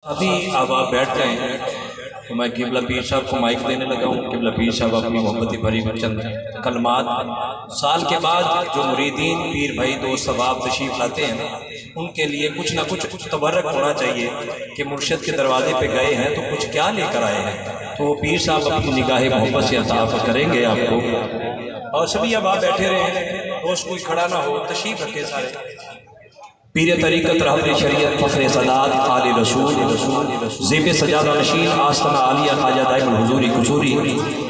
ابھی اب آپ بیٹھ گئے تو میں قبلہ پیر صاحب کو مائک دینے لگا ہوں۔ قبلہ پیر صاحب اپنی محبت بھری چند کلمات سال کے بعد جو مریدین پیر بھائی دوست احباب تشریف لاتے ہیں ان کے لیے کچھ نہ کچھ تبرک ہونا چاہیے کہ مرشد کے دروازے پہ گئے ہیں تو کچھ کیا لے کر آئے ہیں، تو وہ پیر صاحب اپنی نگاہ محبت سے عطا کریں گے آپ کو۔ اور سبھی اب آپ بیٹھے رہے، دوست کوئی کھڑا نہ ہو، تشریف رکھے سارے۔ پیر طریقت رہبر شریعت فخر سادات آل رسول زیب سجادہ نشین آستانہ عالیہ خواجہ دائم الحضور قصوری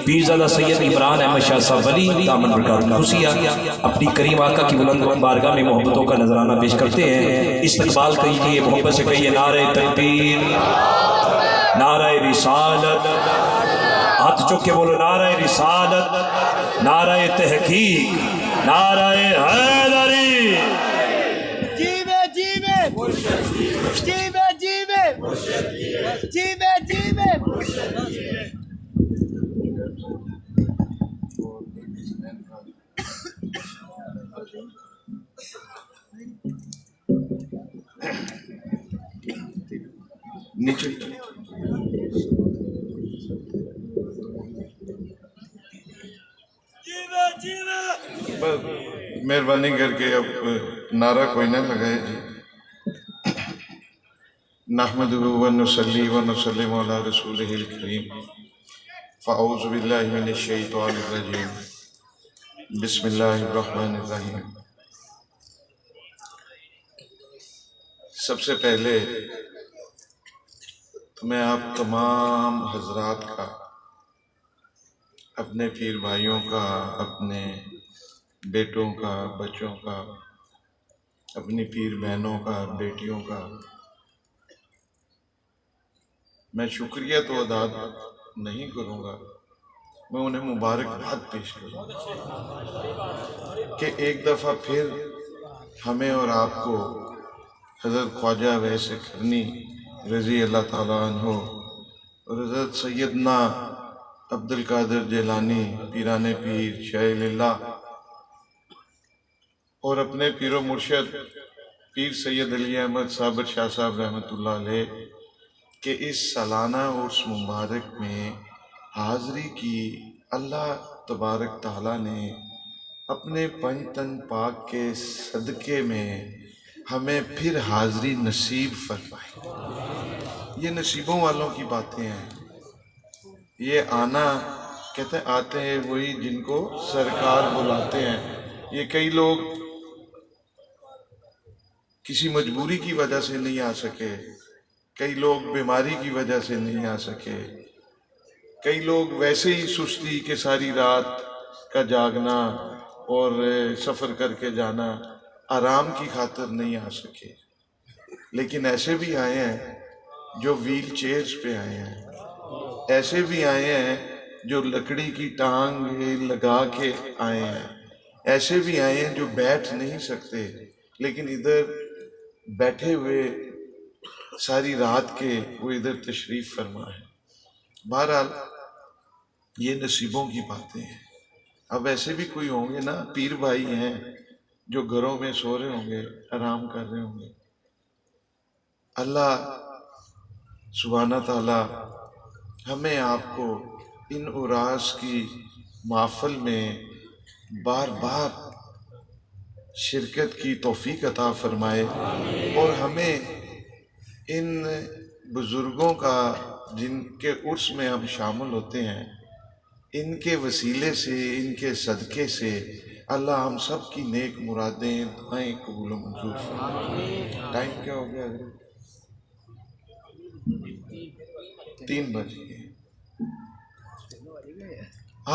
پیر زادہ سید عمران احمد شاہ صاحب ولی دامن برکات خصوصیہ اپنی کریم آقا کی بلند بارگاہ میں محبتوں کا نذرانہ پیش کرتے ہیں۔ استقبال کیجیے، محبت سے کہیے نعرہ تکبیر، نعرہ رسالت، ہاتھ چک کے بولو نعرہ رسالت، نعرہ تحقیق، نعرہ حیدری۔ نیچے مہربانی کر کے اب نعرہ کوئی نہ لگائے جی۔ نحمدہ ونصلی ونسلم علی رسولہ الکریم، فاعوذ باللہ من الشیطان الرجیم، بسم اللہ الرحمن الرحیم۔ سب سے پہلے تو میں آپ تمام حضرات کا، اپنے پیر بھائیوں کا، اپنے بیٹوں کا، بچوں کا، اپنی پیر بہنوں کا، بیٹیوں کا میں شکریہ تو ادا نہیں کروں گا، میں انہیں مبارکباد پیش کروں گا کہ ایک دفعہ پھر ہمیں اور آپ کو حضرت خواجہ ویس کرنی رضی اللہ تعالیٰ عنہ اور حضرت سیدنا عبد القادر جیلانی پیران پیر شیخ اللہ اور اپنے پیر و مرشد پیر سید علی احمد صابر شاہ صاحب رحمۃ اللہ علیہ کہ اس سالانہ عرس مبارک میں حاضری کی اللہ تبارک تعالیٰ نے اپنے پنج تن پاک کے صدقے میں ہمیں پھر حاضری نصیب فرمائی۔ یہ نصیبوں والوں کی باتیں ہیں، یہ آنا کہتے ہیں آتے ہیں وہی جن کو سرکار بلاتے ہیں۔ یہ کئی لوگ کسی مجبوری کی وجہ سے نہیں آ سکے، کئی لوگ بیماری کی وجہ سے نہیں آ سکے، کئی لوگ ویسے ہی سستی کہ ساری رات کا جاگنا اور سفر کر کے جانا آرام کی خاطر نہیں آ سکے، لیکن ایسے بھی آئے ہیں جو ویل چیئرز پہ آئے ہیں، ایسے بھی آئے ہیں جو لکڑی کی ٹانگ لگا کے آئے ہیں، ایسے بھی آئے ہیں جو بیٹھ نہیں سکتے لیکن ادھر بیٹھے ہوئے ساری رات کے وہ ادھر تشریف فرما ہے۔ بہرحال یہ نصیبوں کی باتیں ہیں۔ اب ایسے بھی کوئی ہوں گے نا پیر بھائی ہیں جو گھروں میں سو رہے ہوں گے، آرام کر رہے ہوں گے۔ اللہ سبحانہ تعالیٰ ہمیں آپ کو ان اراس کی محفل میں بار بار شرکت کی توفیق عطا فرمائے اور ہمیں ان بزرگوں کا جن کے عرس میں ہم شامل ہوتے ہیں ان کے وسیلے سے، ان کے صدقے سے اللہ ہم سب کی نیک مرادیں دعائیں قبول و منظور فرمائے۔ ٹائم کیا ہو گیا؟ 3 بج گئے۔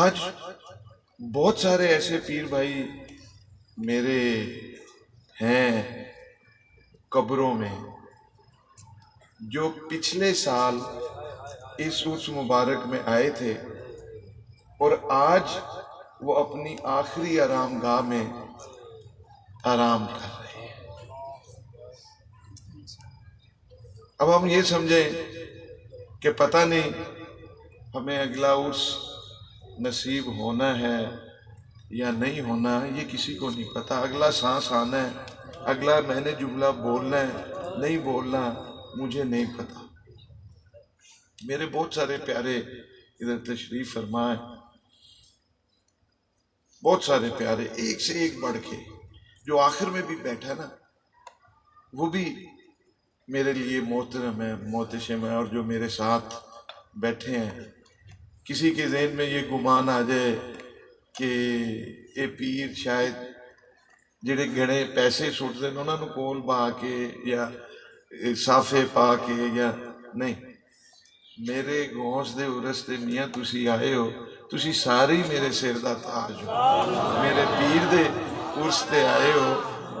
آج بہت سارے ایسے پیر بھائی میرے ہیں قبروں میں جو پچھلے سال اس عرس مبارک میں آئے تھے اور آج وہ اپنی آخری آرام گاہ میں آرام کر رہے ہیں۔ اب ہم یہ سمجھیں کہ پتہ نہیں ہمیں اگلا عرس نصیب ہونا ہے یا نہیں ہونا ہے، یہ کسی کو نہیں پتا۔ اگلا سانس آنا ہے، اگلا میں نے جملہ بولنا ہے نہیں بولنا، مجھے نہیں پتا۔ میرے بہت سارے پیارے ادھر تشریف فرما ہے، بہت سارے پیارے، ایک سے ایک بڑھ کے. جو آخر میں بھی بیٹھا نا وہ بھی میرے لیے محترم ہے، محتشم ہے. اور جو میرے ساتھ بیٹھے ہیں، کسی کے ذہن میں یہ گمان آ جائے کہ یہ پیر شاید جڑے گھڑے پیسے سٹتے ہیں انہوں نے کول پا کے یا صافے پا کے، یا نہیں. میرے گوس دے عرس تے میاں تسی آئے ہو، تسی سارے ہی میرے سر دا تاج ہو. میرے پیر دے عرس تے آئے ہو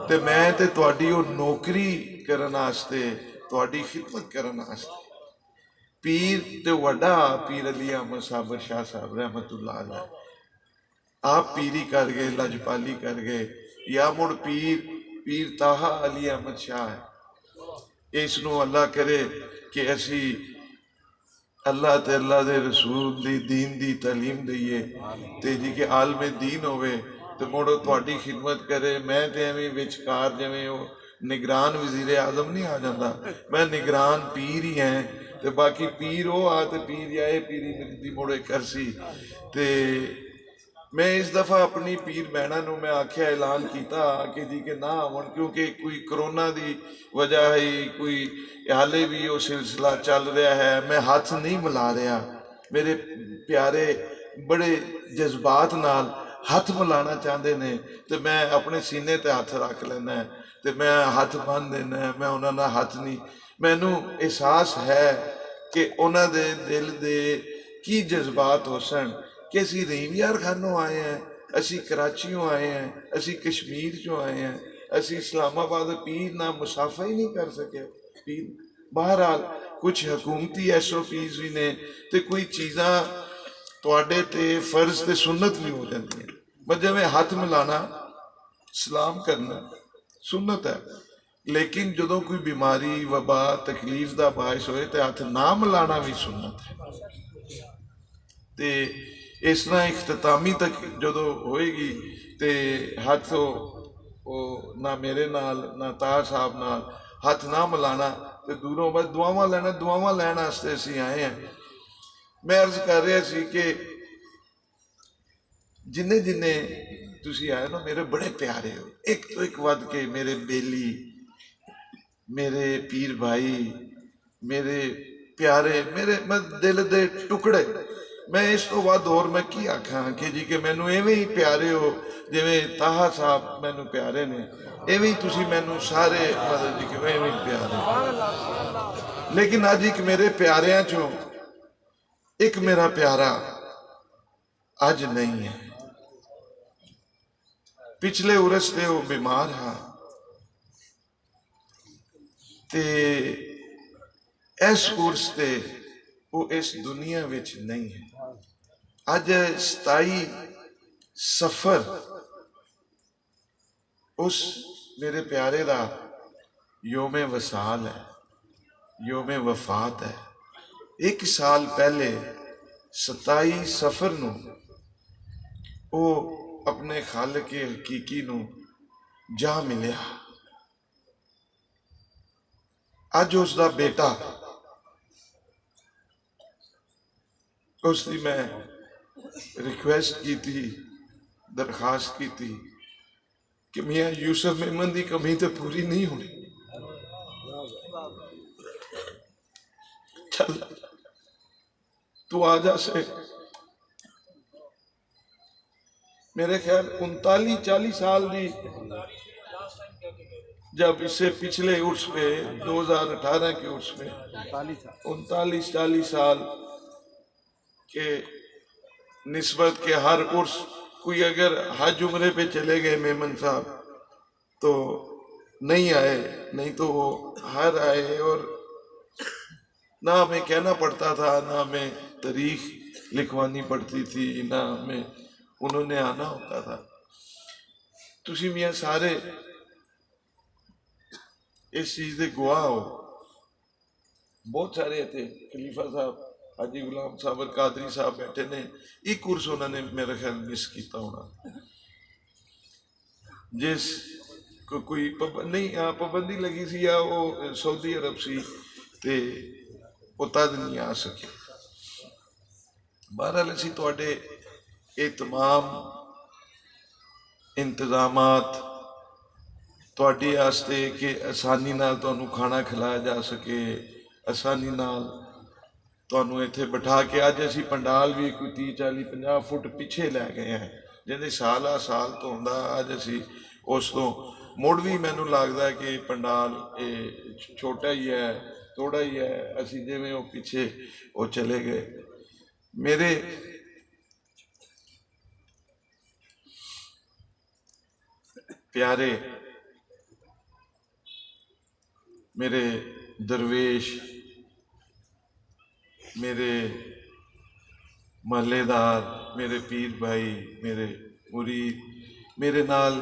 تے میں تے تواڈی او نوکری کرن واسطے، تواڈی خدمت کرن واسطے. پیر تے وڈا پیر علی احمد صابر شاہ صاحب رحمت اللہ علیہ، آپ پیری کر گئے، لجپالی کر گئے. یا مڑ پیر طاہا علی احمد شاہ ہے. اس نو اللہ کرے کہ اسی اللہ تے اللہ دے رسول دی دین دی تعلیم دئیے تے جی کہ عالم دین ہوئے تے مڑو تواڈی خدمت کرے. میں تے ایویں وچکار جویں او نگران وزیر اعظم نہیں آ جاتا، میں نگران پیر ہی ہیں تے باقی پیر او آ تے پیر آئے پیری دی مڑے کرسی. تے میں اس دفعہ اپنی پیر بہناں نو میں آکھیا، اعلان کیتا کہ جی کہ نہ آون، کیونکہ کوئی کرونا دی وجہ ہے، کوئی حالے بھی وہ سلسلہ چل رہا ہے. میں ہاتھ نہیں ملا رہا. میرے پیارے بڑے جذبات نال ہاتھ ملانا چاہتے نے تو میں اپنے سینے تے ہاتھ رکھ لینا ہے تے میں ہاتھ بن دینا ہے. میں انہاں نال ہاتھ نہیں، مینوں احساس ہے کہ انہاں دے دل دے کی جذبات ہو سن کہ اسی ریویار خانوں آئے ہیں، اسی کراچیوں آئے ہیں، اسی کشمیر چوں آئے ہیں، اسی اسلام آباد. پیر نہ مسافہ ہی نہیں کر سکے پیر. بہرحال کچھ حکومتی ایس او پیز بھی نے تے کوئی چیزاں تواڈے تے فرض تے سنت بھی ہو جاتی ہیں. مجھے میں ہاتھ ملانا، سلام کرنا سنت ہے، لیکن جدوں کوئی بیماری وبا تکلیف دا باعث ہوئے تے ہاتھ نہ ملانا بھی سنت ہے. تے اس طرح اختتامی تک جدو ہوئے گی تے ہاتھ نہ میرے نال نہ طاہر صاحب نال ہاتھ نہ ملانا تے دوروں بس دعاواں لینا. دعاواں لین واسطے اسی آئے ہیں. میں عرض کر رہا سی کہ جنے جنے تسی آئے نا میرے بڑے پیارے ہو، ایک تو ایک ود کے میرے بیلی، میرے پیر بھائی، میرے پیارے، میرے میں دل دے ٹکڑے. میں اس تو بعد اور میں کی آکھاں کہ جی کہ مینوں ایویں ہی پیارے ہو جویں طاہا صاحب مینوں پیارے نے، ایویں تسی مینوں سارے مطلب جی کہ ایویں پیارے. لیکن آج ایک میرے پیاریاں چوں ایک میرا پیارا اج نہیں ہے. پچھلے عرس تے وہ بیمار ہاں تے اس عرس تے وہ اس دنیا وچ نہیں ہے. اج 27 سفر اس میرے پیارے دا یوم وصال ہے، یوم وفات ہے. ایک سال پہلے 27 سفر نو وہ اپنے خالق حقیقی نو جا ملیا. اج اس دا بیٹا، اس دی میں ریکویسٹ کی تھی، درخواست کی تھی کہ میاں یوسف میمن دی کمی تو پوری نہیں ہونی، چل تو آجا سے. میرے خیال 39-40 سال دی جب اس سے پچھلے عرس پہ 2018 کے عرس میں 39-40 سال کے نسبت کے ہر عرس کوئی اگر حج عمرے پہ چلے گئے میمن صاحب تو نہیں آئے، نہیں تو وہ ہر آئے. اور نہ ہمیں کہنا پڑتا تھا، نہ ہمیں تاریخ لکھوانی پڑتی تھی، نہ ہمیں انہوں نے آنا ہوتا تھا. تسی میاں سارے اس چیز دے گواہ ہو. بہت سارے تھے، خلیفہ صاحب حاجی غلام صابر قادری صاحب بیٹھے نے، ایک کورس انہوں نے میرا خیال مس کیتا ہونا. جس کو کوئی نہیں پابندی لگی سی یا وہ سعودی عرب سی تے وہ تد نہیں آ سکے۔ بہرحال اسی تواڈے یہ تمام انتظامات تواڈے واسطے کہ آسانی نال تانوں کھانا کھلایا جا سکے، آسانی نال تانوں ایتھے بٹھا کے، اج اسی پنڈال بھی کوئی 30-40-50 فٹ پیچھے لے گئے ہیں جہاں سال تو ہوندا، اج اسی اس تو مڑ بھی مینوں لگدا ہے کہ پنڈال چھوٹا ہی ہے، تھوڑا ہی ہے، اسی جویں وہ پیچھے وہ چلے گئے۔ میرے پیارے، میرے درویش، میرے محلے دار، میرے پیر بھائی، میرے مرید، میرے نال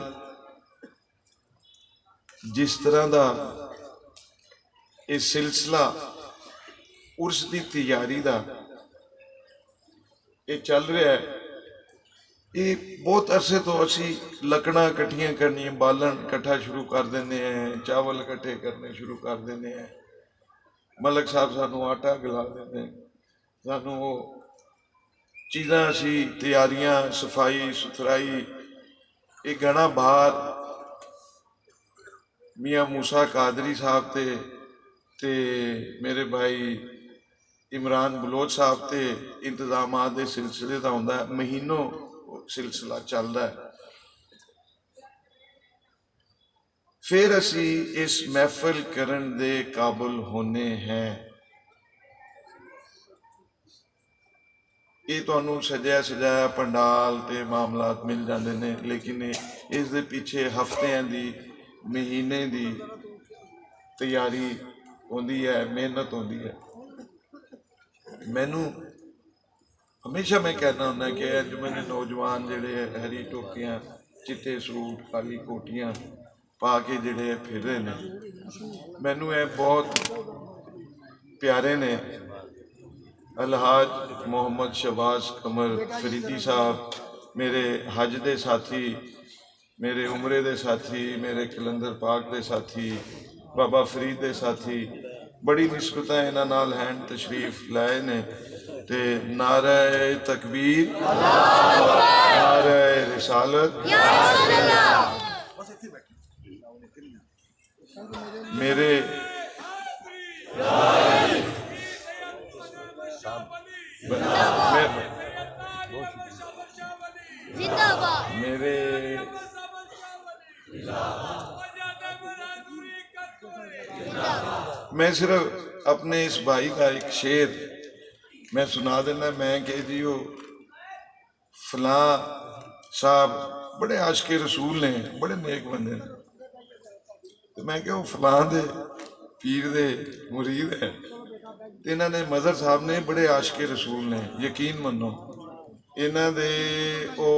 جس طرح دا یہ سلسلہ عرس دی تیاری دا یہ چل رہا ہے، یہ بہت عرصے تو اسی لکڑاں کٹھیاں کرنی، بالن کٹھا شروع کر دینے ہیں، چاول کٹھے کرنے شروع کر دینے ہیں، ملک صاحب سانوں آٹا گلا دینے ہیں، سانوں وہ چیزاں اسی تیاریاں، صفائی ستھرائی، یہ گھنا بھار میاں موسیٰ قادری صاحب تے میرے بھائی عمران بلوچ صاحب تے انتظامات دے سلسلے دا ہوندا ہے، مہینوں سلسلہ چل رہا ہے۔ پھر اسی اس محفل کرن دے قابل ہونے ہیں۔ یہ تانوں سجایا سجایا پنڈال تے معاملات مل جاندے نے، لیکن اس دے پیچھے ہفتیاں دی، مہینے دی تیاری ہوندی ہے، محنت ہوندی ہے۔ مینوں ہمیشہ میں کہنا ہوں کہ انجمن نوجوان جڑے ہری ٹوپیاں، چٹے سوٹ، کالی کوٹیاں پا کے جڑے پھر رہے نے، مینوں یہ بہت پیارے نے۔ الحاج محمد شہباز قمر فریدی صاحب میرے حج دے ساتھی، میرے عمرے دے ساتھی، میرے کلندر پاک دے ساتھی، بابا فرید دے ساتھی، بڑی نسبتاں انہاں نال ہین تشریف لائے نے، تے نعرہ تکبیر، نعرہ رسالت، میرے میں صرف اپنے اس بھائی کا ایک شعر میں سنا دینا، میں کہ جیو فلاں صاحب بڑے عاشق رسول نے، بڑے نیک بندے نے، تو میں کہ وہ فلاں دے پیر دے مرید ہیں، انہاں نے مظہر صاحب نے بڑے عاشق رسول نے، یقین منو انہاں دے او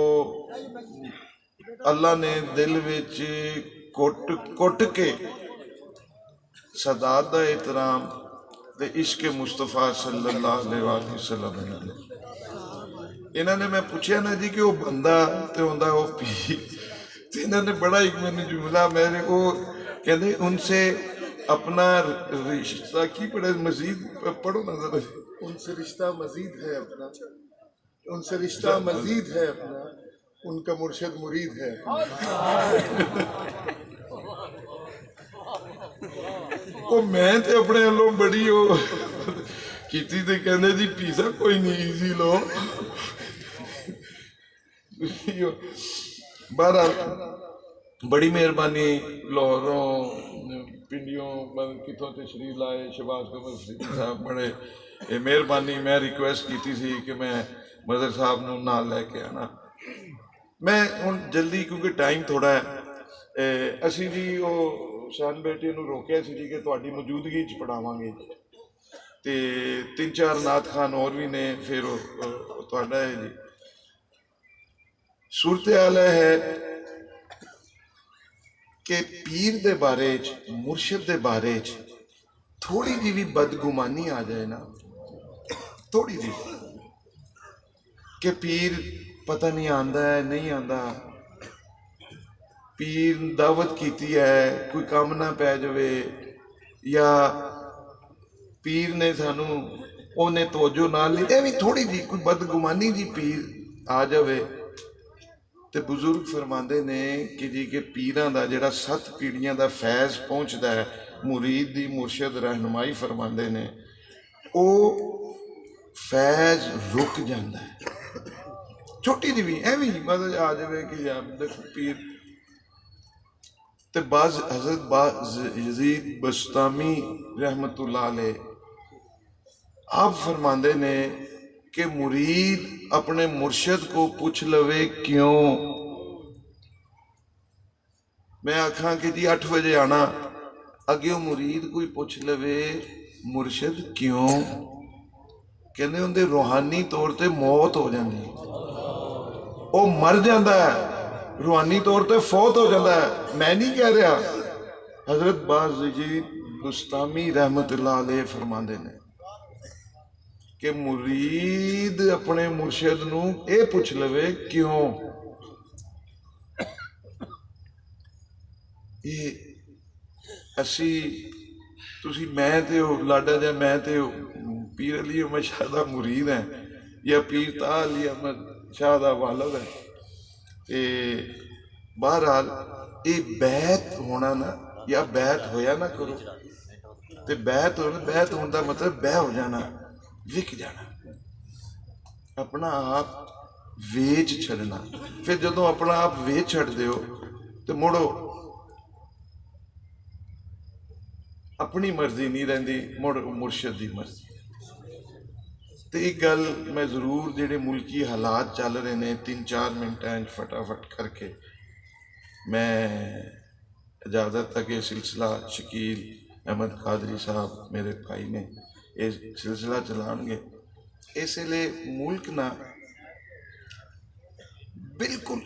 اللہ نے دل وچ کٹ کے سادات دا احترام تے عشق مصطفیٰ صلی اللہ علیہ وآلہ وسلم انہاں نے میں پوچھا نا جی کہ وہ بندہ تے ہوندا وہ پیر، تے انہاں نے بڑا ایک میں نے جملہ میرے کو کہتے ان سے اپنا رشتہ کی پڑھے، مزید پڑھو نا ذرا، ان سے رشتہ مزید ہے اپنا، ان سے رشتہ مزید ہے اپنا، ان کا مرشد مرید ہے وہ میں تے اپنے لوگ بڑی ہو کیتی تے کہنے جی پیزا کوئی نہیں ایزی لو۔ بہرحال بڑی مہربانی، لاہوروں پنڈیوں کتوں تشریف لائے شہباز قمر فریدی صاحب، بڑے مہربانی۔ میں ریکویسٹ کیتی سی کہ میں مظہر صاحب نوں نال لے کے آنا، میں ہن جلدی کیونکہ ٹائم تھوڑا ہے، اسی جی وہ شان بیٹے نوں روکیا سی جی کہ تہاڈی موجودگی چ پڑھاواں گے، تے 3-4 نعت خان اور بھی نے، پھر تہاڈا ہے جی۔ صورتحال ہے کہ پیر دے بارے چ، مرشد دے بارے چ تھوڑی جی بھی بدگمانی آ جائے نا، تھوڑی جی کہ پیر پتہ نہیں آندا ہے نہیں آندا، پیر دعوت کیتی ہے کوئی کام نہ پہ جوے، یا ਪੀਰ ਨੇ ਸਾਨੂੰ ਉਹਨੇ ਤਵੱਜੋ ਨਾਲ ਲਈ, ਇਹ ਵੀ ਥੋੜੀ ਜੀ ਕੋਈ ਬਦਗੁਮਾਨੀ ਜੀ ਪੀਰ ਆ ਜਾਵੇ ਤੇ ਬਜ਼ੁਰਗ ਫਰਮਾਉਂਦੇ ਨੇ ਕਿ ਜੀ ਕਿ ਪੀਰਾਂ ਦਾ ਜਿਹੜਾ 7 ਪੀੜ੍ਹੀਆਂ ਦਾ ਫੈਜ਼ ਪਹੁੰਚਦਾ ਹੈ, ਮੁਰੀਦ ਦੀ ਮੁਰਸ਼ਦ ਰਹਿਨਮਾਈ ਫਰਮਾਉਂਦੇ ਨੇ, ਉਹ ਫੈਜ਼ ਰੁਕ ਜਾਂਦਾ ਹੈ। ਛੋਟੀ ਜਿਹੀ ਵੀ ਐਵੇਂ ਹੀ ਮਤਲਬ ਆ ਜਾਵੇ ਕਿ ਯਾਰ ਦੇਖੋ ਪੀਰ ਤੇ ਬਾਜ਼ حضرت باز یزید بستامی رحمت اللہ علیہ آپ فرماندے نے کہ مرید اپنے مرشد کو پوچھ لوے کیوں، میں آکھاں کہ جی 8 بجے آنا، اگیوں مرید کوئی پوچھ لوے مرشد کیوں، کہندے ہوندے روحانی طور تے موت ہو جاندی، وہ مر جاندا ہے، روحانی طور تے فوت ہو جاتا ہے۔ میں نہیں کہہ رہا، حضرت باز یزید بستامی رحمت اللہ علیہ فرماندے نے کہ مرید اپنے مرشد نو اے پوچھ لوے کیوں، یہ اسی تسی میں تے ہو لاڈا جا میں تے ہو پیر علی احمد شاہ دا مرید ہیں یا پیر طاہر علی احمد شاہ دا والد ہے، بہرحال یہ بیعت ہونا نا یا بیعت ہویا نہ کرو، تے بیعت ہونے دا مطلب بے ہو جانا، وک جانا، اپنا آپ ویچ چھڑنا، پھر جدوں اپنا آپ ویچ چھڑ دیو تے مڑو اپنی مرضی نہیں رہندی، مڑ مرشد دی مرضی۔ تو ایک گل میں ضرور جڑے ملکی حالات چل رہے ہیں 3-4 منٹیں فٹافٹ کر کے میں اجازت تک یہ سلسلہ شکیل احمد قادری صاحب میرے بھائی نے یہ سلسلہ چلان گے، اس لیے ملک نہ بالکل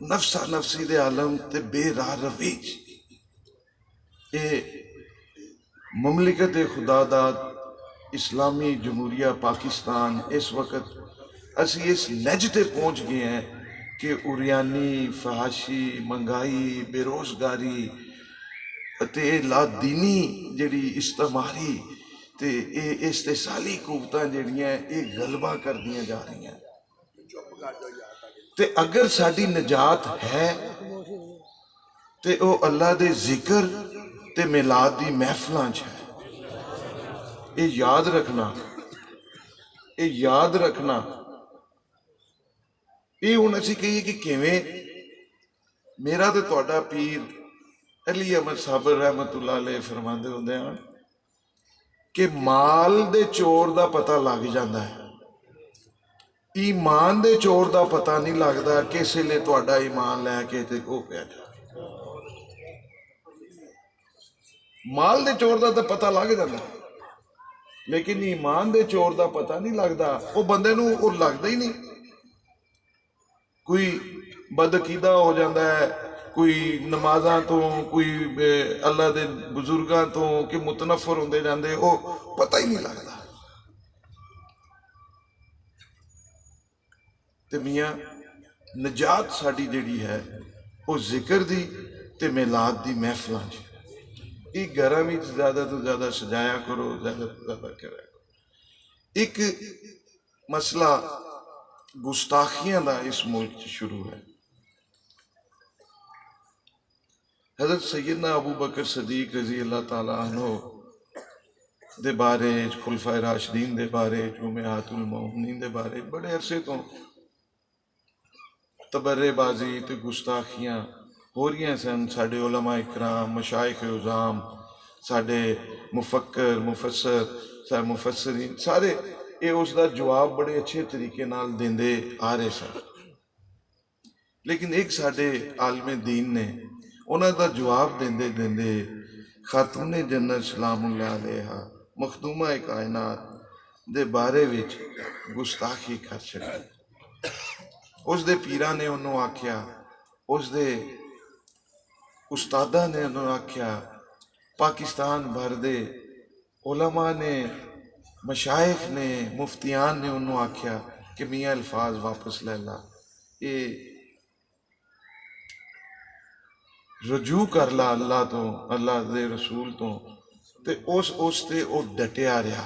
نفسا نفسی دے عالم تے بے راہ رویج، یہ مملکت خدا داد اسلامی جمہوریہ پاکستان اس وقت اسی اس نج تے پہنچ گئے ہیں کہ اریانی، فحاشی، منگائی، بے روزگاری تے لا دینی جڑی استعماری تے استحصالی قوتاں جڑیاں یہ غلبہ کر دیاں جا رہی ہیں، تے اگر ساری نجات ہے تے او اللہ دے ذکر تے میلاد دی محفلاں چ ہے۔ یہ یاد رکھنا، یہ یاد رکھنا، یہ ہوں اسی کہیے کہ کیویں میرا تے تہاڈا پیر علی احمد صابر رحمت اللہ علیہ فرماندے ہوندے ہیں کہ مال دے چور دا پتہ لگ جاندا ہے، ایمان دے چور دا پتہ نہیں لگدا کس لیے تہاڈا ایمان لے کے تے او پیا جائے۔ مال دے چور دا تے پتہ لگ جاندا لیکن ایمان دے چور دا پتہ نہیں لگدا، وہ بندے نو وہ لگدا ہی نہیں، کوئی بدعقیدہ ہو جاندہ ہے، کوئی نمازاں تو، کوئی اللہ دے بزرگاں تو کہ متنفر ہوندے جاندے، وہ پتہ ہی نہیں لگدا۔ تے میاں نجات ساڈی جڑی ہے وہ ذکر دی تے میلاد دی محفلاں چ، یہ گھراں وچ زیادہ تو زیادہ سجایا کرو، زیادہ تو زیادہ کرا کرو۔ ایک مسئلہ گستاخیاں دا اس ملک چ شروع ہے۔ حضرت سیدنا ابو بکر صدیق رضی اللہ تعالیٰ عنہ دے بارے، خلفائے راشدین دے بارے، امہات المومنین دے بارے بڑے عرصے تو تبرے بازی تے گستاخیاں ہو رہی سن۔ ساڈے علماء اکرام، مشائخ عظام، ساڈے مفکر، مفسر، مفسرین سارے یہ اس دا جواب بڑے اچھے طریقے نال دیندے آ رہے سن، لیکن ایک ساڈے عالم دین نے انہاں دا جواب دیندے دیندے خاتون جنت سلام اللہ علیہ مخدومہ کائنات دے بارے وچ گستاخی کر چھڈی۔ اس دے پیراں نے انہوں آکھیا، اس دے استادہ نے انہوں آکھیا، پاکستان بھر دے علماء نے، مشائخ نے، مفتیان نے انہوں آکھیا کہ میاں الفاظ واپس لے لا، یہ رجوع کر لا اللہ تو، اللہ دے رسول تو، ਤੇ ਉਸ ਤੇ ਉਹ ਡਟਿਆ ਰਿਹਾ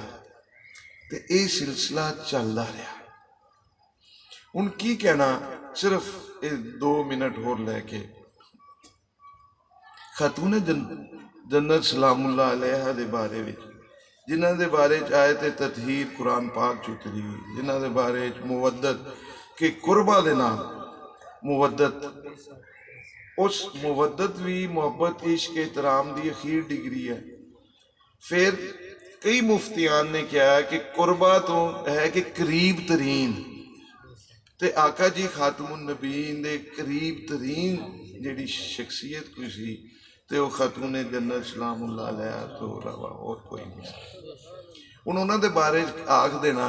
ਤੇ ਇਹ ਸਿਲਸਿਲਾ ਚੱਲਦਾ ਰਿਹਾ। ਹੁਣ ਕੀ ਕਹਿਣਾ, ਸਿਰਫ ਇਹ 2 ਮਿੰਟ ਹੋਰ ਲੈ ਕੇ, ਖਾਤੂਨ ਜੰਨਤ ਸਲਾਮੁੱਲਾਹ ਅਲੈਹਾ ਦੇ ਬਾਰੇ ਵਿੱਚ, ਜਿਨ੍ਹਾਂ ਦੇ ਬਾਰੇ 'ਚ ਆਇਤ ਤਤਹੀਰ ਕੁਰਾਨ ਪਾਕ 'ਚ ਉਤਰੀ, ਜਿਨ੍ਹਾਂ ਦੇ ਬਾਰੇ 'ਚ ਮੁਵੱਦਤ ਕਿ ਕੁਰਬਾ ਦੇ ਨਾਲ ਮੁਵੱਦਤ, ਉਸ ਮੁਵੱਦਤ ਵੀ ਮੁਹੱਬਤ ਇਸ਼ਕ ਇhtਰਾਮ ਦੀ ਅਖੀਰ ਡਿਗਰੀ ਹੈ। ਫਿਰ ਕਈ ਮੁਫਤੀਆਨ ਨੇ ਕਿਹਾ ਕਿ ਕੁਰਬਾ ਤੋਂ ਹੈ ਕਿ ਕਰੀਬ ਤਰੀਨ, ਤੇ ਆਕਾ ਜੀ ਖਾਤਮੁਨ ਨਬੀਨ ਦੇ ਕਰੀਬ ਤਰੀਨ ਜਿਹੜੀ ਸ਼ਖਸੀਅਤ ਕੋਈ ਸੀ ਤੇ ਉਹ ਖਾਤੂਨ ਜੰਨਤ ਸਲਾਮੁੱਲਾਹ ਅਲੈਹਾ ਤੋਂ ਇਲਾਵਾ ਹੋਰ ਕੋਈ ਨਹੀਂ। ਹੁਣ ਉਹਨਾਂ ਦੇ ਬਾਰੇ ਆਖ ਦੇਣਾ